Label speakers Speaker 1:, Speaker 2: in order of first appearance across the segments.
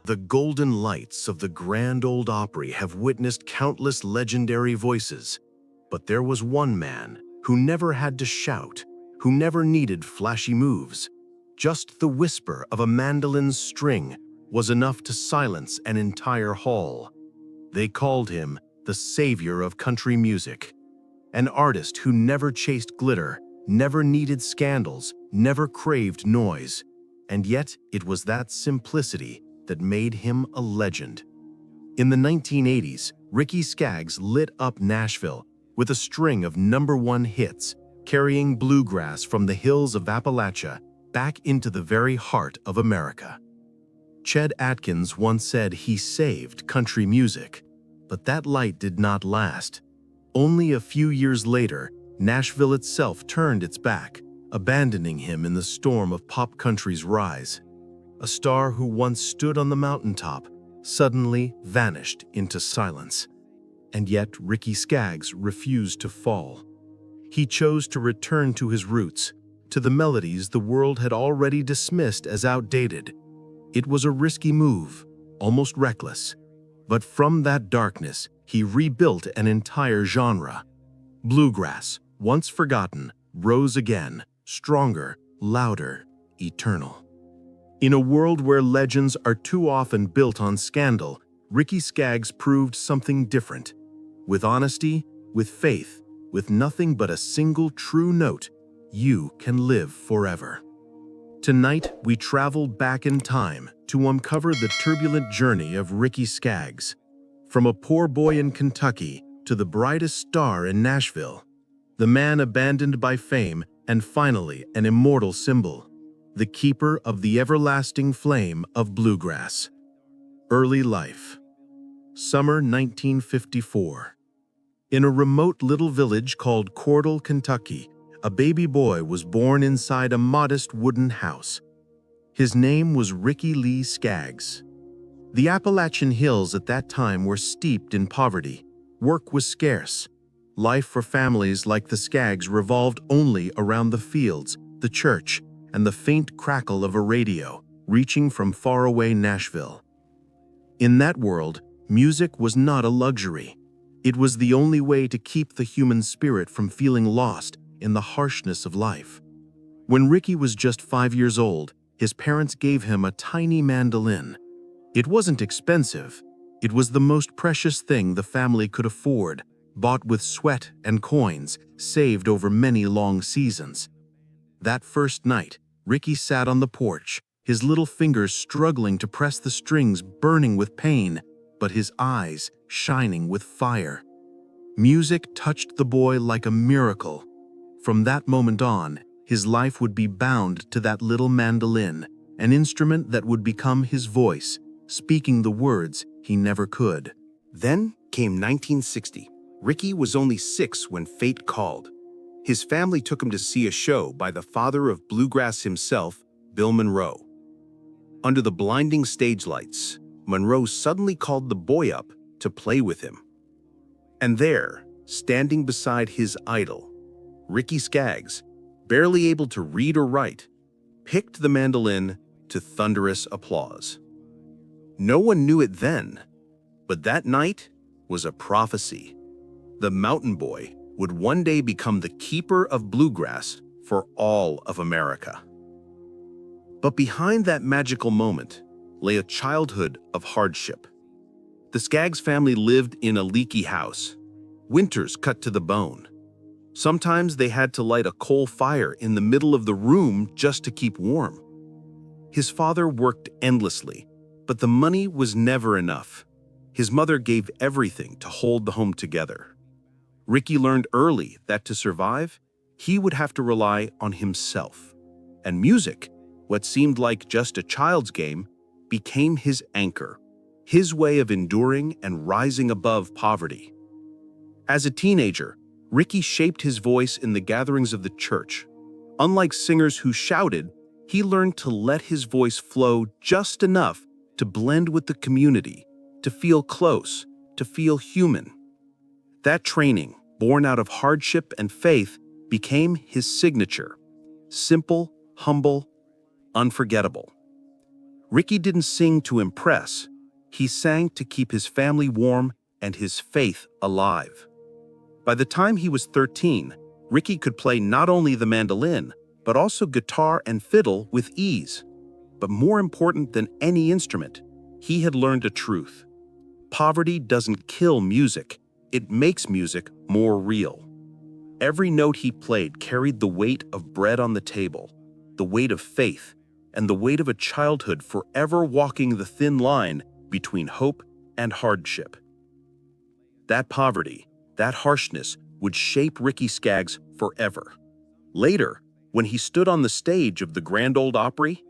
Speaker 1: The golden lights of the Grand Ole Opry have witnessed countless legendary voices, but there was one man who never had to shout, who never needed flashy moves. Just the whisper of a mandolin's string was enough to silence an entire hall. They called him the savior of country music, an artist who never chased glitter, never needed scandals, never craved noise. And yet it was that simplicity that made him a legend. In the 1980s, Ricky Skaggs lit up Nashville with a string of #1 hits, carrying bluegrass from the hills of Appalachia back into the very heart of America. Chet Atkins once said he saved country music, but that light did not last. Only a few years later, Nashville itself turned its back, abandoning him in the storm of pop country's rise. A star who once stood on the mountaintop suddenly vanished into silence. And yet Ricky Skaggs refused to fall. He chose to return to his roots, to the melodies the world had already dismissed as outdated. It was a risky move, almost reckless. But from that darkness, he rebuilt an entire genre. Bluegrass, once forgotten, rose again, stronger, louder, eternal. In a world where legends are too often built on scandal, Ricky Skaggs proved something different. With honesty, with faith, with nothing but a single true note, you can live forever. Tonight, we travel back in time to uncover the turbulent journey of Ricky Skaggs. From a poor boy in Kentucky to the brightest star in Nashville, the man abandoned by fame and finally an immortal symbol. The keeper of the everlasting flame of bluegrass. Early life. Summer 1954. In a remote little village called Cordell, Kentucky, a baby boy was born inside a modest wooden house. His name was Ricky Lee Skaggs. The Appalachian hills at that time were steeped in poverty. Work was scarce. Life for families like the Skaggs revolved only around the fields, the church, and the faint crackle of a radio reaching from faraway Nashville. In that world, music was not a luxury. It was the only way to keep the human spirit from feeling lost in the harshness of life. When Ricky was just 5 years old, his parents gave him a tiny mandolin. It wasn't expensive. It was the most precious thing the family could afford, bought with sweat and coins, saved over many long seasons. That first night, Ricky sat on the porch, his little fingers struggling to press the strings, burning with pain, but his eyes shining with fire. Music touched the boy like a miracle. From that moment on, his life would be bound to that little mandolin, an instrument that would become his voice, speaking the words he never could.
Speaker 2: Then came 1960. Ricky was only 6 when fate called. His family took him to see a show by the father of bluegrass himself, Bill Monroe. Under the blinding stage lights, Monroe suddenly called the boy up to play with him. And there, standing beside his idol, Ricky Skaggs, barely able to read or write, picked the mandolin to thunderous applause. No one knew it then, but that night was a prophecy. The mountain boy would one day become the keeper of bluegrass for all of America. But behind that magical moment lay a childhood of hardship. The Skaggs family lived in a leaky house, winters cut to the bone. Sometimes they had to light a coal fire in the middle of the room just to keep warm. His father worked endlessly, but the money was never enough. His mother gave everything to hold the home together. Ricky learned early that to survive, he would have to rely on himself. And music, what seemed like just a child's game, became his anchor, his way of enduring and rising above poverty. As a teenager, Ricky shaped his voice in the gatherings of the church. Unlike singers who shouted, he learned to let his voice flow just enough to blend with the community, to feel close, to feel human. That training, born out of hardship and faith, became his signature. Simple, humble, unforgettable. Ricky didn't sing to impress. He sang to keep his family warm and his faith alive. By the time he was 13, Ricky could play not only the mandolin, but also guitar and fiddle with ease. But more important than any instrument, he had learned a truth. Poverty doesn't kill music, it makes music more real. Every note he played carried the weight of bread on the table, the weight of faith, and the weight of a childhood forever walking the thin line between hope and hardship. That poverty, that harshness, would shape Ricky Skaggs forever. Later, when he stood on the stage of the Grand Ole Opry,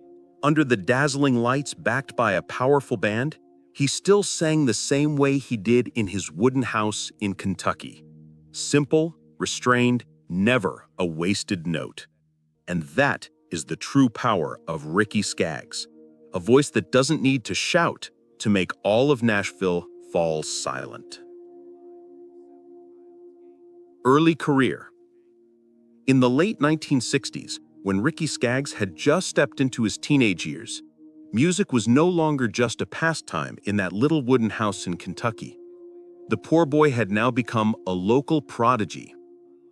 Speaker 2: under the dazzling lights backed by a powerful band, he still sang the same way he did in his wooden house in Kentucky. Simple, restrained, never a wasted note. And that is the true power of Ricky Skaggs, a voice that doesn't need to shout to make all of Nashville fall silent. Early career. In the late 1960s, when Ricky Skaggs had just stepped into his teenage years, music was no longer just a pastime in that little wooden house in Kentucky. The poor boy had now become a local prodigy,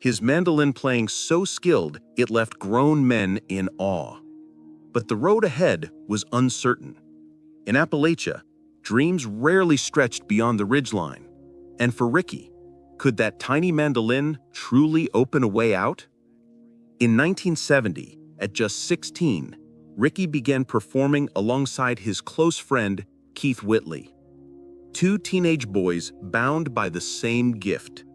Speaker 2: his mandolin playing so skilled it left grown men in awe. But the road ahead was uncertain. In Appalachia, dreams rarely stretched beyond the ridgeline. And for Ricky, could that tiny mandolin truly open a way out? In 1970, at just 16, Ricky began performing alongside his close friend, Keith Whitley. Two teenage boys bound by the same gift.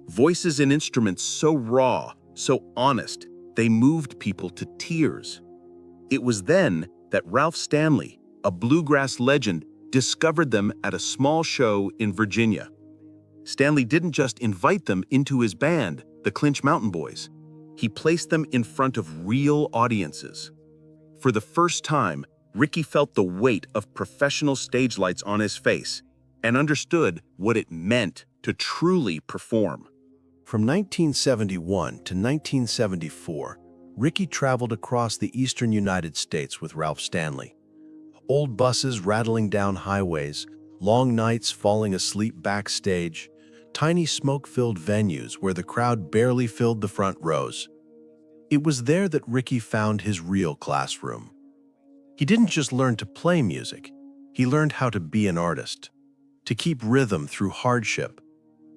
Speaker 2: Voices and instruments so raw, so honest, they moved people to tears. It was then that Ralph Stanley, a bluegrass legend, discovered them at a small show in Virginia. Stanley didn't just invite them into his band, the Clinch Mountain Boys. He placed them in front of real audiences. For the first time, Ricky felt the weight of professional stage lights on his face and understood what it meant to truly perform.
Speaker 3: From 1971 to 1974, Ricky traveled across the eastern United States with Ralph Stanley. Old buses rattling down highways, long nights falling asleep backstage, tiny smoke-filled venues where the crowd barely filled the front rows. It was there that Ricky found his real classroom. He didn't just learn to play music, he learned how to be an artist, to keep rhythm through hardship,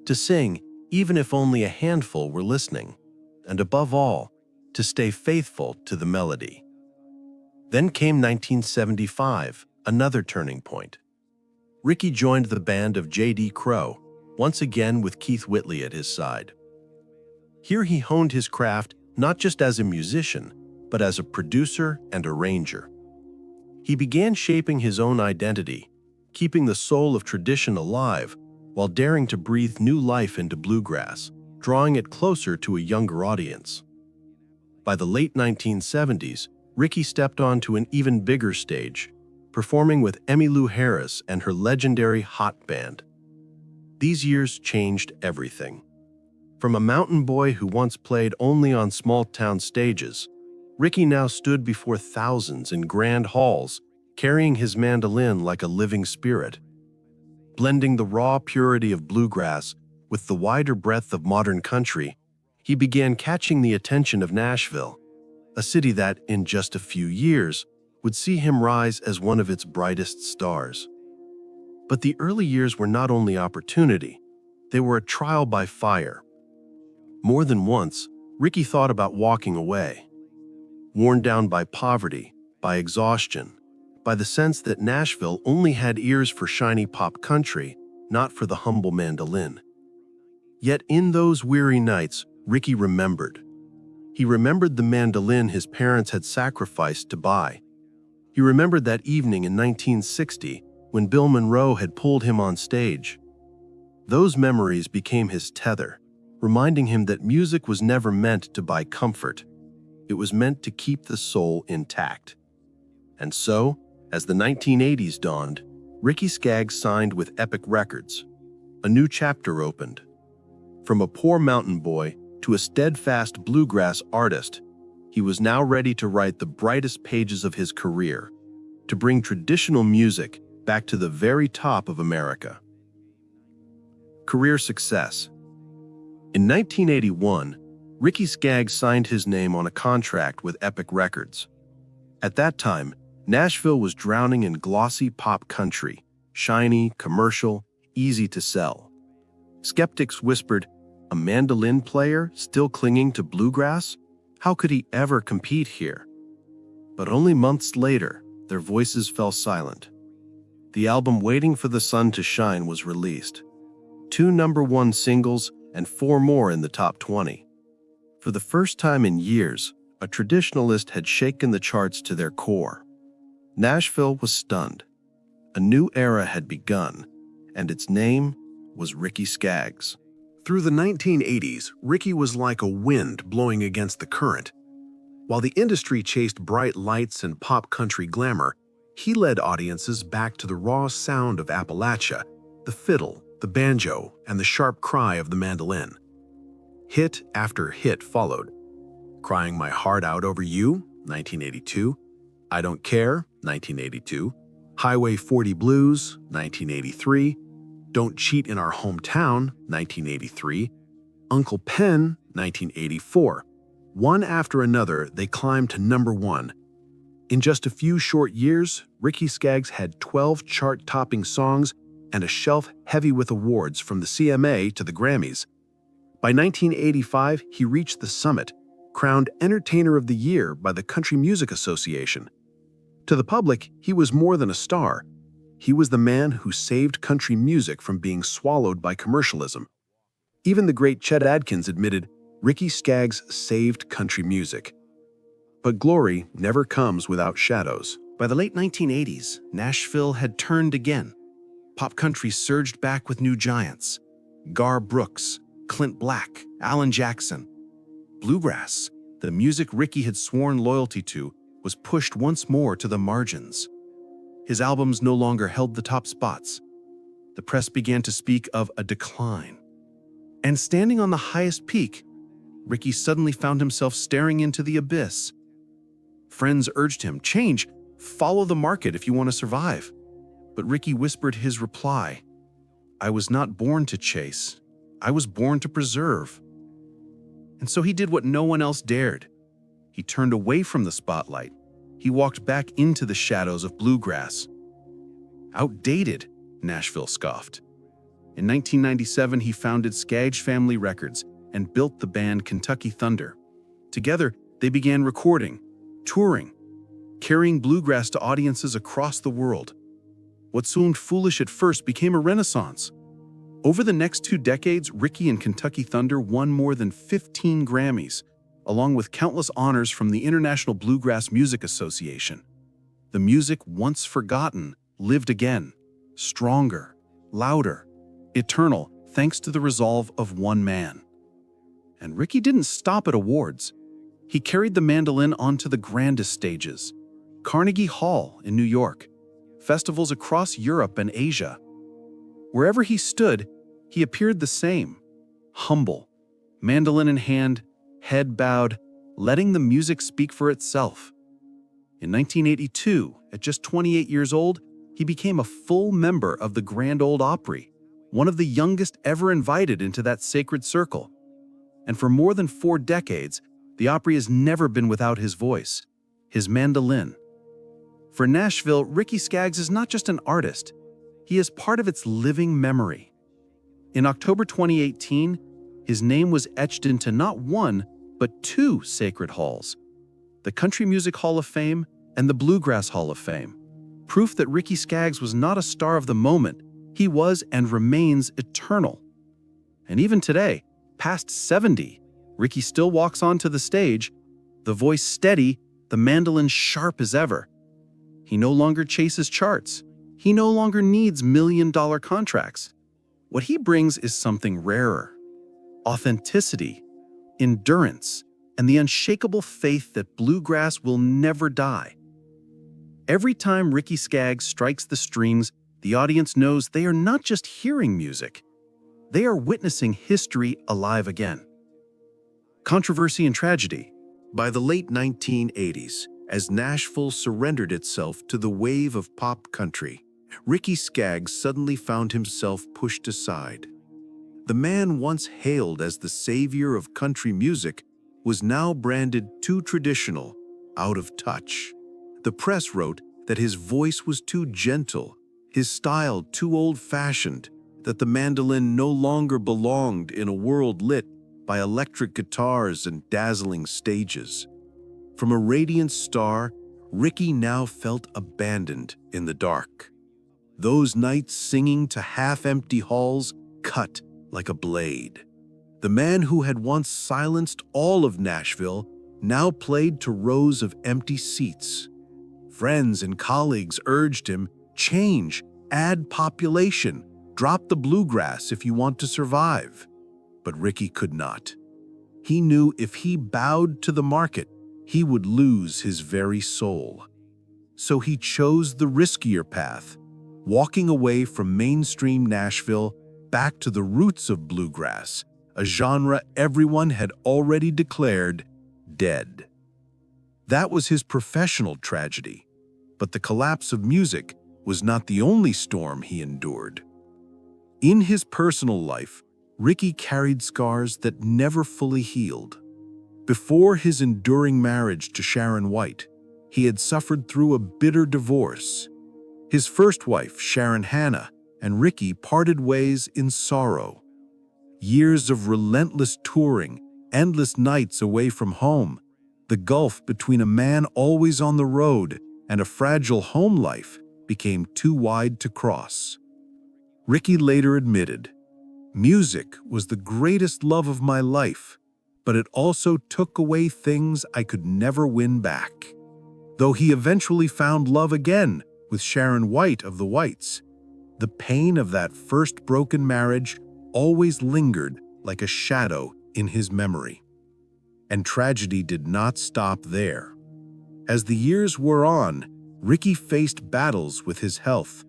Speaker 3: to sing even if only a handful were listening, and above all, to stay faithful to the melody. Then came 1975, another turning point. Ricky joined the band of J.D. Crowe, once again with Keith Whitley at his side. Here he honed his craft not just as a musician, but as a producer and arranger. He began shaping his own identity, keeping the soul of tradition alive while daring to breathe new life into bluegrass, drawing it closer to a younger audience. By the late 1970s, Ricky stepped onto an even bigger stage, performing with Emmylou Harris and her legendary Hot Band. These years changed everything. From a mountain boy who once played only on small-town stages, Ricky now stood before thousands in grand halls, carrying his mandolin like a living spirit. Blending the raw purity of bluegrass with the wider breadth of modern country, he began catching the attention of Nashville, a city that, in just a few years, would see him rise as one of its brightest stars. But the early years were not only opportunity, they were a trial by fire. More than once, Ricky thought about walking away. Worn down by poverty, by exhaustion, by the sense that Nashville only had ears for shiny pop country, not for the humble mandolin. Yet in those weary nights, Ricky remembered. He remembered the mandolin his parents had sacrificed to buy. He remembered that evening in 1960 when Bill Monroe had pulled him on stage. Those memories became his tether, reminding him that music was never meant to buy comfort. It was meant to keep the soul intact. And so, as the 1980s dawned, Ricky Skaggs signed with Epic Records. A new chapter opened. From a poor mountain boy to a steadfast bluegrass artist, He was now ready to write the brightest pages of his career, to bring traditional music back to the very top of America. Career success. In 1981, Ricky Skaggs signed his name on a contract with Epic Records. At that time, Nashville was drowning in glossy pop country, shiny, commercial, easy to sell. Skeptics whispered, "A mandolin player still clinging to bluegrass? How could he ever compete here?" But only months later, their voices fell silent. The album Waiting for the Sun to Shine was released. 2 number-1 singles and 4 more in the top 20. For the first time in years, a traditionalist had shaken the charts to their core. Nashville was stunned. A new era had begun, and its name was Ricky Skaggs.
Speaker 1: Through the 1980s, Ricky was like a wind blowing against the current. While the industry chased bright lights and pop country glamour, he led audiences back to the raw sound of Appalachia, the fiddle, the banjo, and the sharp cry of the mandolin. Hit after hit followed. Crying My Heart Out Over You, 1982. I Don't Care, 1982. Highway 40 Blues, 1983. Don't Cheat in Our Hometown, 1983. Uncle Pen, 1984. One after another, they climbed to number 1. In just a few short years, Ricky Skaggs had 12 chart-topping songs and a shelf heavy with awards from the CMA to the Grammys. By 1985, he reached the summit, crowned Entertainer of the Year by the Country Music Association. To the public, he was more than a star. He was the man who saved country music from being swallowed by commercialism. Even the great Chet Atkins admitted, Ricky Skaggs saved country music. But glory never comes without shadows.
Speaker 2: By the late 1980s, Nashville had turned again. Pop country surged back with new giants. Gar Brooks, Clint Black, Alan Jackson. Bluegrass, the music Ricky had sworn loyalty to, was pushed once more to the margins. His albums no longer held the top spots. The press began to speak of a decline. And standing on the highest peak, Ricky suddenly found himself staring into the abyss. Friends urged him, "Change, follow the market if you want to survive." But Ricky whispered his reply, "I was not born to chase. I was born to preserve." And so he did what no one else dared. He turned away from the spotlight. He walked back into the shadows of bluegrass. "Outdated," Nashville scoffed. In 1997, he founded Skaggs Family Records and built the band Kentucky Thunder. Together, they began recording, touring, carrying bluegrass to audiences across the world. What seemed foolish at first became a renaissance. Over the next 2 decades, Ricky and Kentucky Thunder won more than 15 Grammys, along with countless honors from the International Bluegrass Music Association. The music once forgotten lived again, stronger, louder, eternal, thanks to the resolve of one man. And Ricky didn't stop at awards. He carried the mandolin onto the grandest stages. Carnegie Hall in New York, festivals across Europe and Asia. Wherever he stood, he appeared the same, humble, mandolin in hand, head bowed, letting the music speak for itself. In 1982, at just 28 years old, he became a full member of the Grand Ole Opry, one of the youngest ever invited into that sacred circle. And for more than 4 decades, the Opry has never been without his voice, his mandolin. For Nashville, Ricky Skaggs is not just an artist, he is part of its living memory. In October 2018, his name was etched into not 1, but 2 sacred halls, the Country Music Hall of Fame and the Bluegrass Hall of Fame. Proof that Ricky Skaggs was not a star of the moment, he was and remains eternal. And even today, past 70, Ricky still walks onto the stage, the voice steady, the mandolin sharp as ever. He no longer chases charts. He no longer needs million-dollar contracts. What he brings is something rarer: authenticity, endurance, and the unshakable faith that bluegrass will never die. Every time Ricky Skaggs strikes the strings, the audience knows they are not just hearing music. They are witnessing history alive again. Controversy and tragedy. By the late 1980s, as Nashville surrendered itself to the wave of pop country, Ricky Skaggs suddenly found himself pushed aside. The man once hailed as the savior of country music was now branded too traditional, out of touch. The press wrote that his voice was too gentle, his style too old-fashioned, that the mandolin no longer belonged in a world lit by electric guitars and dazzling stages. From a radiant star, Ricky now felt abandoned in the dark. Those nights singing to half-empty halls cut like a blade. The man who had once silenced all of Nashville now played to rows of empty seats. Friends and colleagues urged him, change, add population, drop the bluegrass if you want to survive. But Ricky could not. He knew if he bowed to the market, he would lose his very soul. So he chose the riskier path, walking away from mainstream Nashville back to the roots of bluegrass, a genre everyone had already declared dead. That was his professional tragedy, but the collapse of music was not the only storm he endured. In his personal life, Ricky carried scars that never fully healed. Before his enduring marriage to Sharon White, he had suffered through a bitter divorce. His first wife, Sharon Hannah, and Ricky parted ways in sorrow. Years of relentless touring, endless nights away from home, the gulf between a man always on the road and a fragile home life became too wide to cross. Ricky later admitted, "Music was the greatest love of my life, but it also took away things I could never win back." Though he eventually found love again with Sharon White of the Whites, the pain of that first broken marriage always lingered like a shadow in his memory. And tragedy did not stop there. As the years wore on, Ricky faced battles with his health.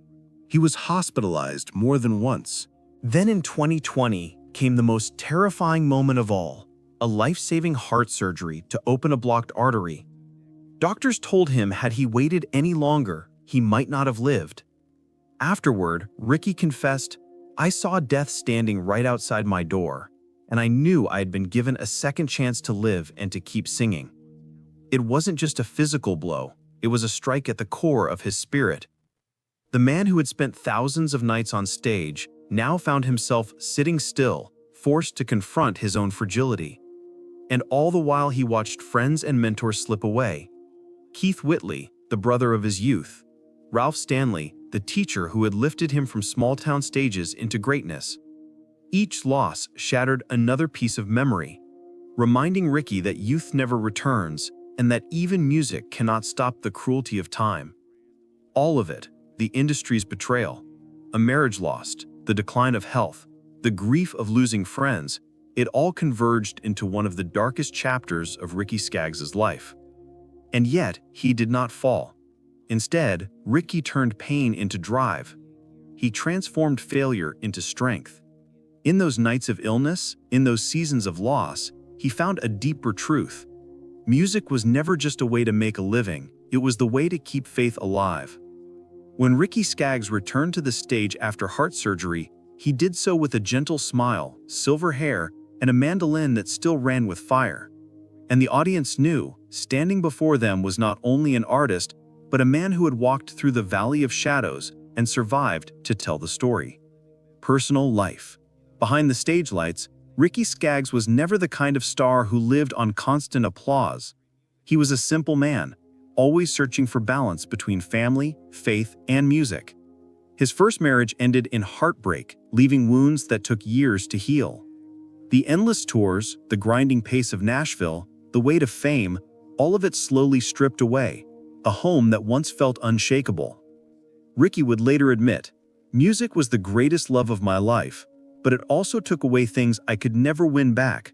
Speaker 2: He was hospitalized more than once.
Speaker 4: Then in 2020 came the most terrifying moment of all, a life-saving heart surgery to open a blocked artery. Doctors told him had he waited any longer, he might not have lived. Afterward, Ricky confessed, "I saw death standing right outside my door, and I knew I had been given a second chance to live and to keep singing." It wasn't just a physical blow, it was a strike at the core of his spirit. The man who had spent thousands of nights on stage now found himself sitting still, forced to confront his own fragility. And all the while he watched friends and mentors slip away. Keith Whitley, the brother of his youth; Ralph Stanley, the teacher who had lifted him from small-town stages into greatness. Each loss shattered another piece of memory, reminding Ricky that youth never returns and that even music cannot stop the cruelty of time. All of it, the industry's betrayal, a marriage lost, the decline of health, the grief of losing friends, it all converged into one of the darkest chapters of Ricky Skaggs' life. And yet, he did not fall. Instead, Ricky turned pain into drive. He transformed failure into strength. In those nights of illness, in those seasons of loss, he found a deeper truth. Music was never just a way to make a living, it was the way to keep faith alive. When Ricky Skaggs returned to the stage after heart surgery, he did so with a gentle smile, silver hair, and a mandolin that still ran with fire. And the audience knew, standing before them was not only an artist, but a man who had walked through the valley of shadows and survived to tell the story. Personal life. Behind the stage lights, Ricky Skaggs was never the kind of star who lived on constant applause. He was a simple man, always searching for balance between family, faith, and music. His first marriage ended in heartbreak, leaving wounds that took years to heal. The endless tours, the grinding pace of Nashville, the weight of fame, all of it slowly stripped away, a home that once felt unshakable. Ricky would later admit, "Music was the greatest love of my life, but it also took away things I could never win back.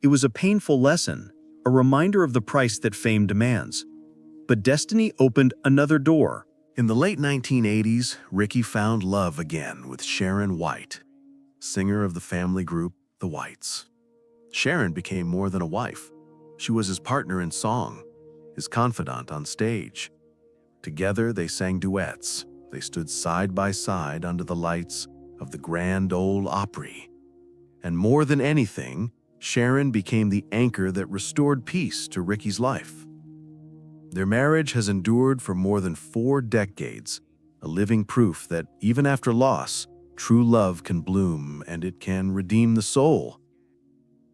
Speaker 4: It was a painful lesson, a reminder of the price that fame demands." But destiny opened another door.
Speaker 1: In the late 1980s, Ricky found love again with Sharon White, singer of the family group The Whites. Sharon became more than a wife.
Speaker 3: She was his partner in song, his confidant on stage. Together, they sang duets. They stood side by side under the lights of the Grand Ole Opry. And more than anything, Sharon became the anchor that restored peace to Ricky's life. Their marriage has endured for more than 4 decades, a living proof that even after loss, true love can bloom and it can redeem the soul.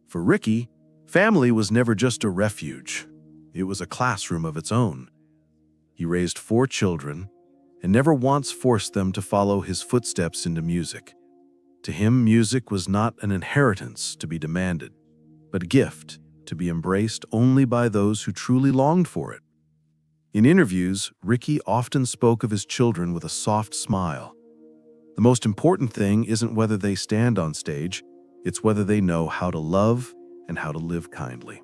Speaker 3: For Ricky, family was never just a refuge. It was a classroom of its own. He raised 4 children and never once forced them to follow his footsteps into music. To him, music was not an inheritance to be demanded, but a gift to be embraced only by those who truly longed for it. In interviews, Ricky often spoke of his children with a soft smile. The most important thing isn't whether they stand on stage, it's whether they know how to love and how to live kindly.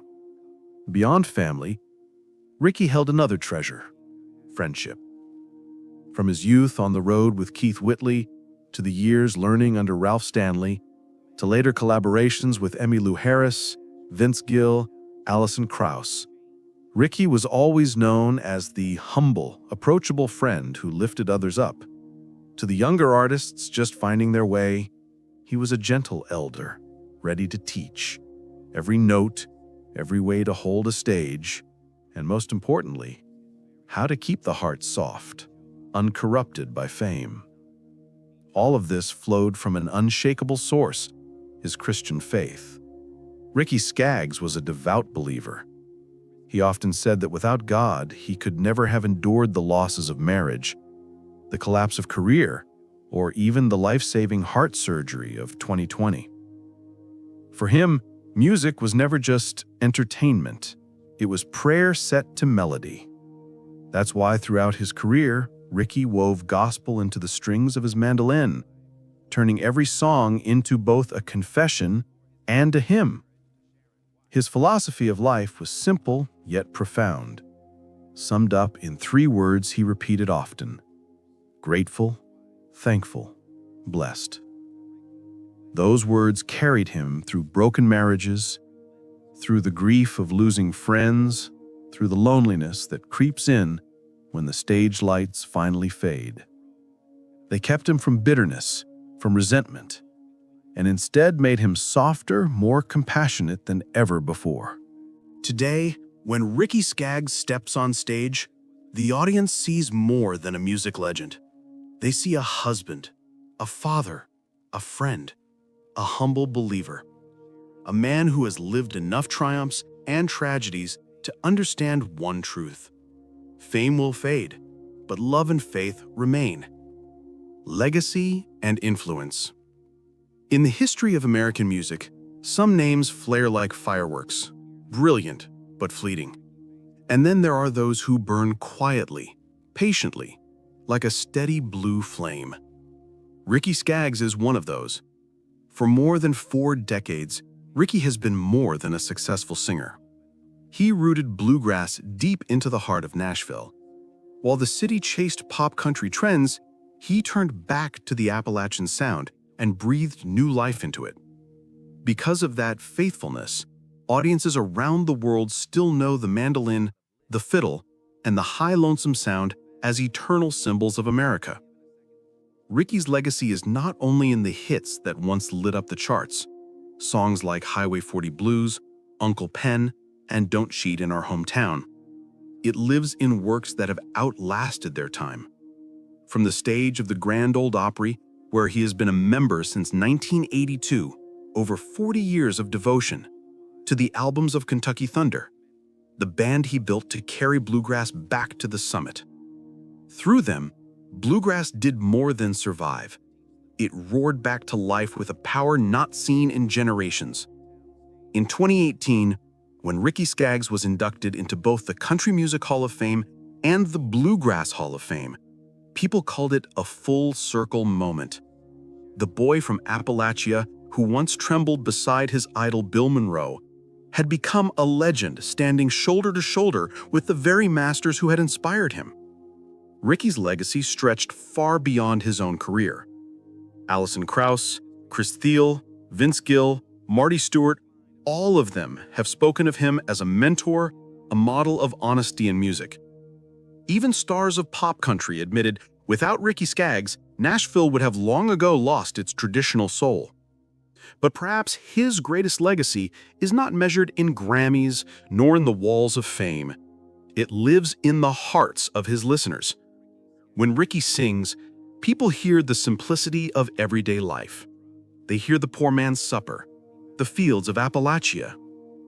Speaker 3: Beyond family, Ricky held another treasure: friendship. From his youth on the road with Keith Whitley, to the years learning under Ralph Stanley, to later collaborations with Emmylou Harris, Vince Gill, Alison Krauss, Ricky was always known as the humble, approachable friend who lifted others up. To the younger artists just finding their way, he was a gentle elder, ready to teach. Every note, every way to hold a stage, and most importantly, how to keep the heart soft, uncorrupted by fame. All of this flowed from an unshakable source, his Christian faith. Ricky Skaggs was a devout believer. He often said that without God, he could never have endured the losses of marriage, the collapse of career, or even the life-saving heart surgery of 2020. For him, music was never just entertainment. It was prayer set to melody. That's why throughout his career, Ricky wove gospel into the strings of his mandolin, turning every song into both a confession and a hymn. His philosophy of life was simple yet profound, summed up in 3 words he repeated often: grateful, thankful, blessed. Those words carried him through broken marriages, through the grief of losing friends, through the loneliness that creeps in when the stage lights finally fade. They kept him from bitterness, from resentment, and instead made him softer, more compassionate than ever before.
Speaker 1: Today, when Ricky Skaggs steps on stage, the audience sees more than a music legend. They see a husband, a father, a friend, a humble believer, a man who has lived enough triumphs and tragedies to understand one truth: fame will fade, but love and faith remain. Legacy and influence. In the history of American music, some names flare like fireworks, brilliant but fleeting. And then there are those who burn quietly, patiently, like a steady blue flame. Ricky Skaggs is one of those. For more than 4 decades, Ricky has been more than a successful singer. He rooted bluegrass deep into the heart of Nashville. While the city chased pop country trends, he turned back to the Appalachian sound and breathed new life into it. Because of that faithfulness, audiences around the world still know the mandolin, the fiddle, and the high lonesome sound as eternal symbols of America. Ricky's legacy is not only in the hits that once lit up the charts, songs like Highway 40 Blues, Uncle Pen, and Don't Cheat in Our Hometown. It lives in works that have outlasted their time. From the stage of the Grand Ole Opry, where he has been a member since 1982, over 40 years of devotion, to the albums of Kentucky Thunder, the band he built to carry bluegrass back to the summit. Through them, bluegrass did more than survive. It roared back to life with a power not seen in generations. In 2018, when Ricky Skaggs was inducted into both the Country Music Hall of Fame and the Bluegrass Hall of Fame, people called it a full circle moment. The boy from Appalachia, who once trembled beside his idol Bill Monroe, had become a legend, standing shoulder to shoulder with the very masters who had inspired him. Ricky's legacy stretched far beyond his own career. Alison Krauss, Chris Thiel, Vince Gill, Marty Stewart,
Speaker 2: all of them have spoken of him as a mentor, a model of honesty in music. Even stars of pop country admitted, without Ricky Skaggs, Nashville would have long ago lost its traditional soul. But perhaps his greatest legacy is not measured in Grammys nor in the walls of fame. It lives in the hearts of his listeners. When Ricky sings, people hear the simplicity of everyday life. They hear the poor man's supper, the fields of Appalachia,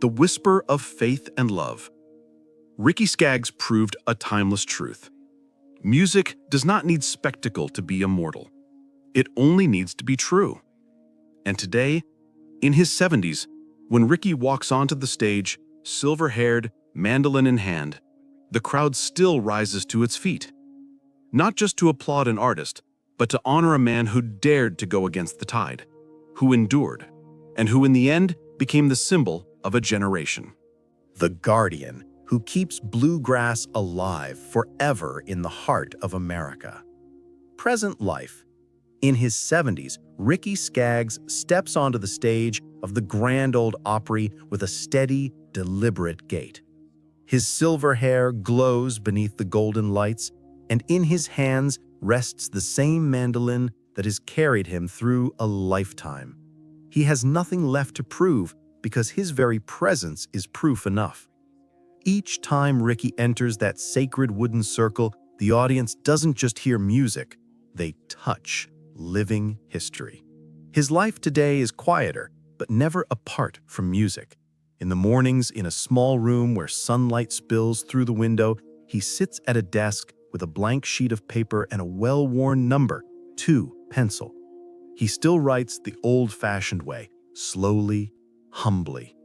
Speaker 2: the whisper of faith and love. Ricky Skaggs proved a timeless truth. Music does not need spectacle to be immortal. It only needs to be true. And today, in his 70s, when Ricky walks onto the stage, silver-haired, mandolin in hand, the crowd still rises to its feet. Not just to applaud an artist, but to honor a man who dared to go against the tide, who endured, and who in the end became the symbol of a generation.
Speaker 3: The guardian who keeps bluegrass alive forever in the heart of America. Present life. In his 70s, Ricky Skaggs steps onto the stage of the Grand Ole Opry with a steady, deliberate gait. His silver hair glows beneath the golden lights, and in his hands rests the same mandolin that has carried him through a lifetime. He has nothing left to prove because his very presence is proof enough. Each time Ricky enters that sacred wooden circle, the audience doesn't just hear music, they touch living history. His life today is quieter, but never apart from music. In the mornings, in a small room where sunlight spills through the window, he sits at a desk with a blank sheet of paper and a well-worn number, 2, pencil. He still writes the old-fashioned way, slowly, humbly.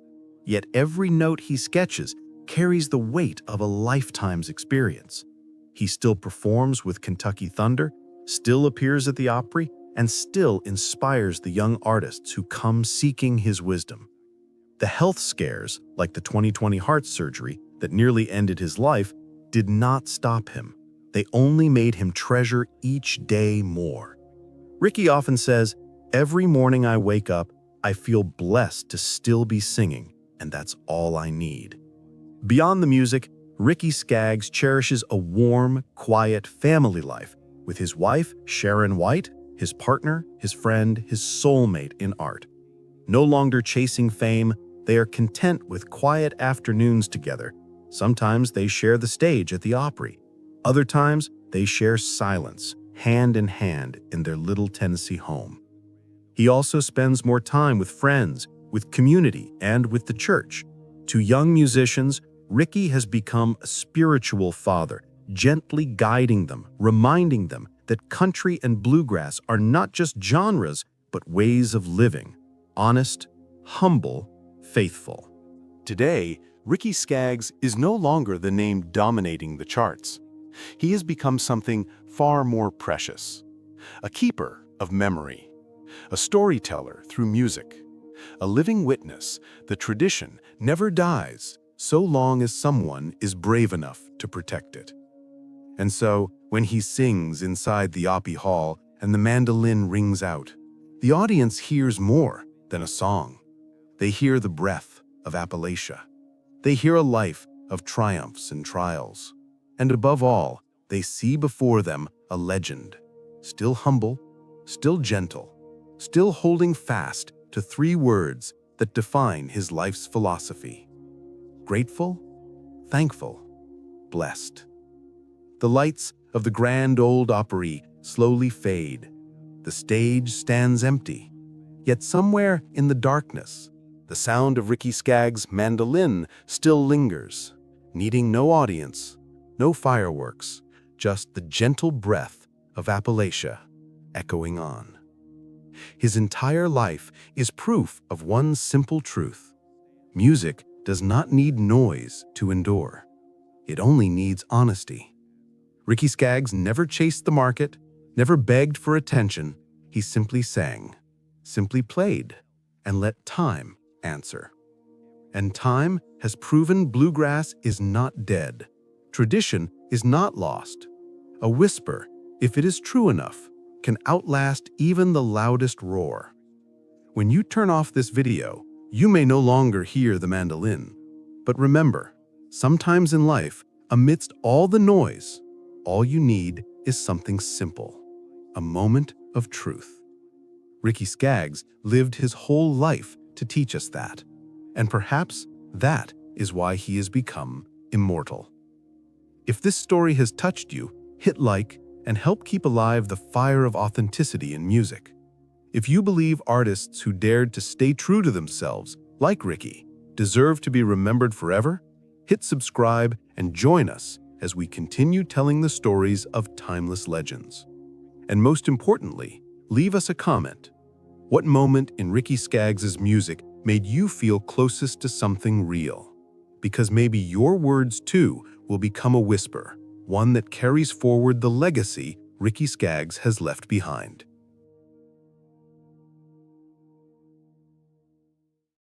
Speaker 3: Yet every note he sketches carries the weight of a lifetime's experience. He still performs with Kentucky Thunder, still appears at the Opry, and still inspires the young artists who come seeking his wisdom. The health scares, like the 2020 heart surgery that nearly ended his life, did not stop him. They only made him treasure each day more. Ricky often says, "Every morning I wake up, I feel blessed to still be singing, and that's all I need." Beyond the music, Ricky Skaggs cherishes a warm, quiet family life with his wife, Sharon White, his partner, his friend, his soulmate in art. No longer chasing fame, they are content with quiet afternoons together. Sometimes they share the stage at the Opry. Other times, they share silence, hand in hand in their little Tennessee home. He also spends more time with friends, with community, and with the church. To young musicians, Ricky has become a spiritual father, gently guiding them, reminding them that country and bluegrass are not just genres, but ways of living, honest, humble, faithful. Today, Ricky Skaggs is no longer the name dominating the charts. He has become something far more precious. A keeper of memory, a storyteller through music, a living witness that tradition never dies so long as someone is brave enough to protect it. And so, when he sings inside the Oppie Hall and the mandolin rings out, the audience hears more than a song. They hear the breath of Appalachia. They hear a life of triumphs and trials. And above all, they see before them a legend, still humble, still gentle, still holding fast to 3 words that define his life's philosophy: grateful, thankful, blessed. The lights of the Grand Ole Opry slowly fade. The stage stands empty. Yet somewhere in the darkness, the sound of Ricky Skaggs' mandolin still lingers, needing no audience, no fireworks, just the gentle breath of Appalachia echoing on. His entire life is proof of one simple truth: music does not need noise to endure. It only needs honesty. Ricky Skaggs never chased the market, never begged for attention. He simply sang, simply played, and let time answer. And time has proven bluegrass is not dead. Tradition is not lost. A whisper, if it is true enough, can outlast even the loudest roar. When you turn off this video, You may no longer hear the mandolin, but remember, sometimes in life, amidst all the noise, all you need is something simple, a moment of truth. Ricky Skaggs lived his whole life to teach us that, and perhaps that is why he has become immortal. If this story has touched you, hit like and help keep alive the fire of authenticity in music. If you believe artists who dared to stay true to themselves, like Ricky, deserve to be remembered forever, hit subscribe and join us as we continue telling the stories of timeless legends. And most importantly, leave us a comment. What moment in Ricky Skaggs' music made you feel closest to something real? Because maybe your words too will become a whisper, one that carries forward the legacy Ricky Skaggs has left behind.